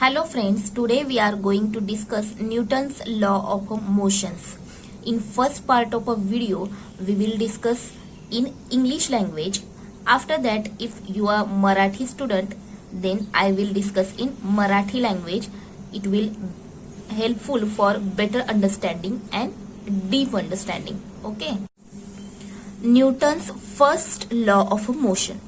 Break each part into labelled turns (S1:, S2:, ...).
S1: Hello friends, today we are going to discuss Newton's law of motions. In first part of a video, we will discuss in English language. After that, if you are Marathi student, then I will discuss in Marathi language. It will helpful for better understanding and deep understanding. Okay. Newton's first law of motion.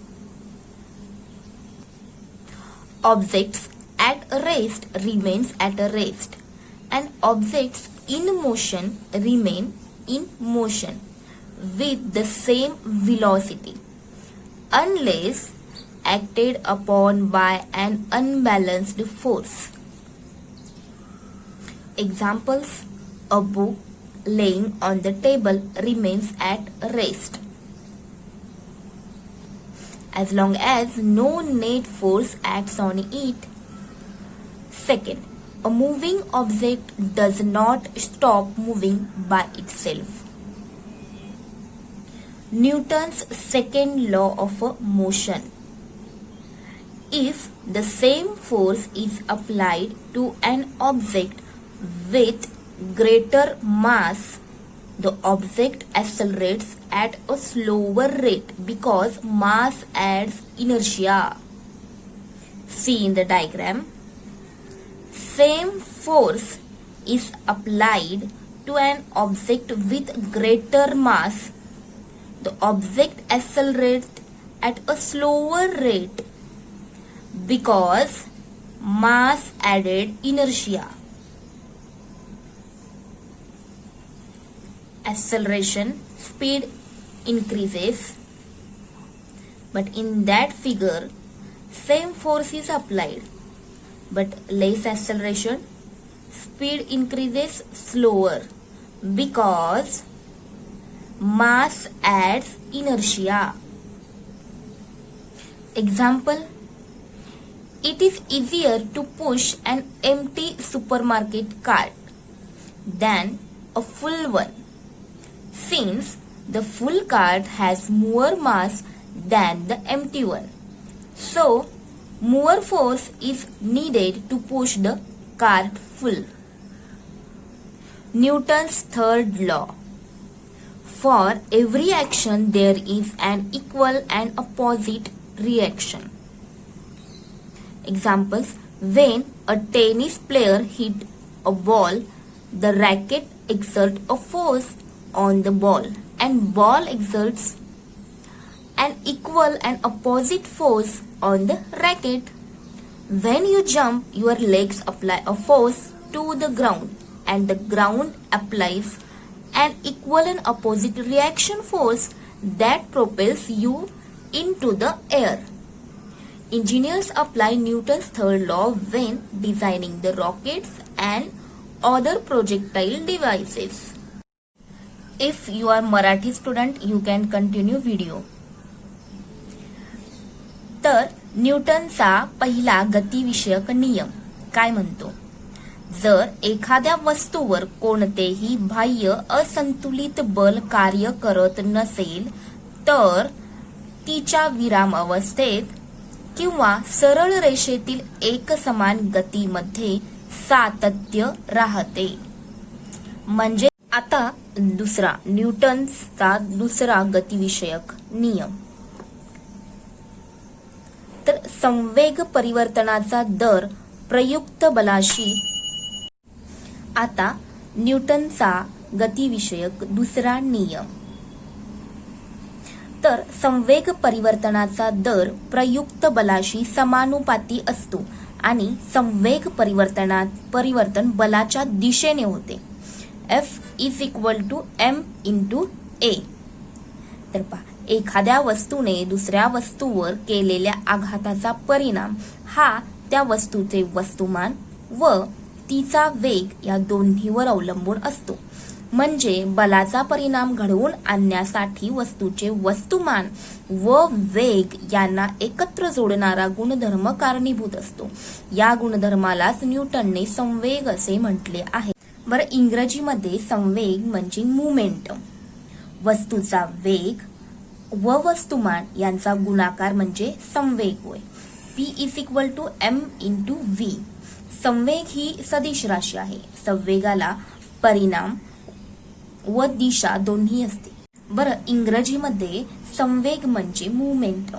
S1: Objects at rest remains at rest and objects in motion remain in motion with the same velocity unless acted upon by an unbalanced force. Examples: a book laying on the table remains at rest as long as no net force acts on it. Second, a moving object does not stop moving by itself. Newton's second law of motion. If the same force is applied to an object with greater mass, the object accelerates at a slower rate because mass adds inertia. See in the diagram. Same force is applied to an object with greater mass. The object accelerates at a slower rate because mass added inertia. Acceleration speed increases, but in that figure same force is applied but less acceleration, speed increases slower because mass adds inertia. Example: it is easier to push an empty supermarket cart than a full one, since the full cart has more mass than the empty one. So, more force is needed to push the cart full. Newton's third law. For every action there is an equal and opposite reaction. Examples: when a tennis player hits a ball, the racket exerts a force on the ball and ball exerts an equal and opposite force on the racket. When you jump, your legs apply a force to the ground and the ground applies an equal and opposite reaction force that propels you into the air. Engineers apply Newton's third law when designing the rockets and other projectile devices. If you are Marathi student, you can continue video. तर न्यूटनचा पहिला गतिविषयक नियम काय म्हणतो? जर एखाद्या वस्तूवर कोणतेही बाह्य असंतुलित बल कार्य करत नसेल तर तिच्या विराम अवस्थेत किंवा सरळ रेषेतील एकसमान गतीमध्ये सातत्य राहते. म्हणजे आता दुसरा न्यूटनचा दुसरा गतिविषयक नियम. तर संवेग परिवर्तनाचा दर प्रयुक्त बलाशी. आता न्यूटनचा गतिविषयक दुसरा नियम. तर संवेग परिवर्तनाचा दर प्रयुक्त बलाशी समानुपाती असतो आणि संवेग परिवर्तन बलाच्या दिशेने होते. F is equal to m into a. तर पहा, एखाद्या वस्तूने दुसऱ्या वस्तूवर केलेल्या आघाताचा परिणाम हा त्या वस्तूचे वस्तुमान व तिचा वेग या दोन्हीवर अवलंबून असतो. म्हणजे बलाचा परिणाम घडवून आणण्यासाठी वस्तूचे वस्तुमान व वेग यांना एकत्र जोडणारा गुणधर्म कारणीभूत असतो. या गुणधर्मालाच न्यूटनने संवेग असे म्हटले आहे. बरं, इंग्रजीमध्ये संवेग म्हणजे मोमेंटम. वस्तूचा वेग व वस्तुमान यांचा गुणाकार म्हणजे संवेग होय. P is equal to m into v. संवेग ही सदिश राशी आहे. संवेगाला परिणाम व दिशा दोन्ही असते. बरं, इंग्रजीमध्ये संवेग म्हणजे मोमेंटम.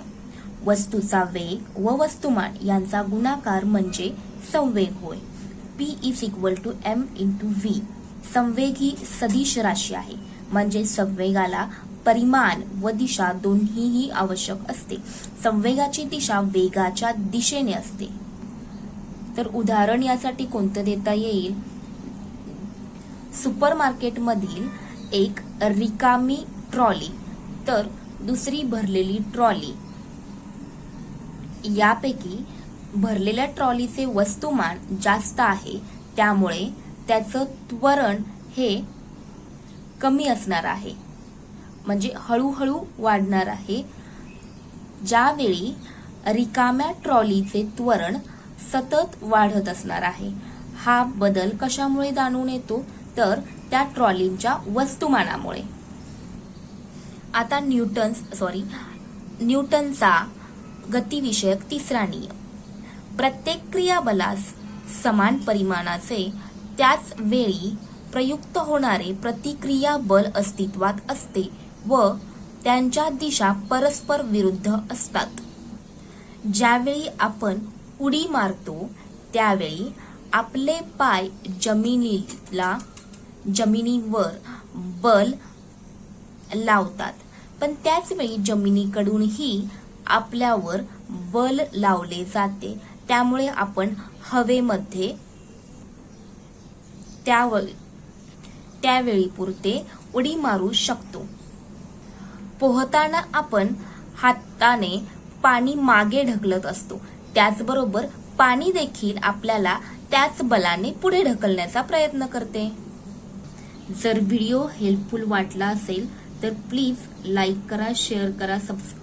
S1: वस्तूचा वेग व वस्तुमान यांचा गुणाकार म्हणजे संवेग होय. P = m/v. संवेग ही सदिश राशी आहे, म्हणजे संवेगाला परिमाण व दिशा दोन्हीही आवश्यक असते. संवेगाची दिशा वेगाच्या दिशेने असते. तर उदाहरण यासाठी कोणतं देता येईल? सुपरमार्केटमधील एक रिकामी ट्रॉली तर दुसरी भरलेली ट्रॉली, यापैकी भरलेल्या ट्रॉलीचे वस्तुमान जास्त आहे, त्यामुळे त्याचं त्वरण हे कमी असणार आहे, म्हणजे हळूहळू वाढणार आहे. ज्यावेळी रिकाम्या ट्रॉलीचे त्वरण सतत वाढत असणार आहे. हा बदल कशामुळे जाणून येतो? तर त्या ट्रॉलींच्या वस्तुमानामुळे. आता न्यूटनचा गतिविषयक तिसरा नियम. प्रत्येक क्रियाबलास समान परिमाणाचे त्याच वेळी प्रयुक्त होणारे प्रतिक्रिया बल अस्तित्वात असते व त्यांच्या दिशा परस्पर विरुद्ध असतात. ज्यावेळी आपण उडी मारतो त्यावेळी आपले पाय जमिनीवर बल लावतात, पण त्याच वेळी जमिनीकडूनही आपल्यावर बल लावले जाते. त्यामुळे आपण हवेमध्ये त्यावेळी पुरते उडी मारू शकतो. पोहताना आपण हाताने पाणी मागे ढकलत असतो, त्याचबरोबर पाणी देखील आपल्याला त्याच बलाने पुढे ढकलण्याचा प्रयत्न करते. जर व्हिडिओ हेल्पफुल वाटला असेल तर प्लीज लाईक करा, शेअर करा, सबस्क्राईब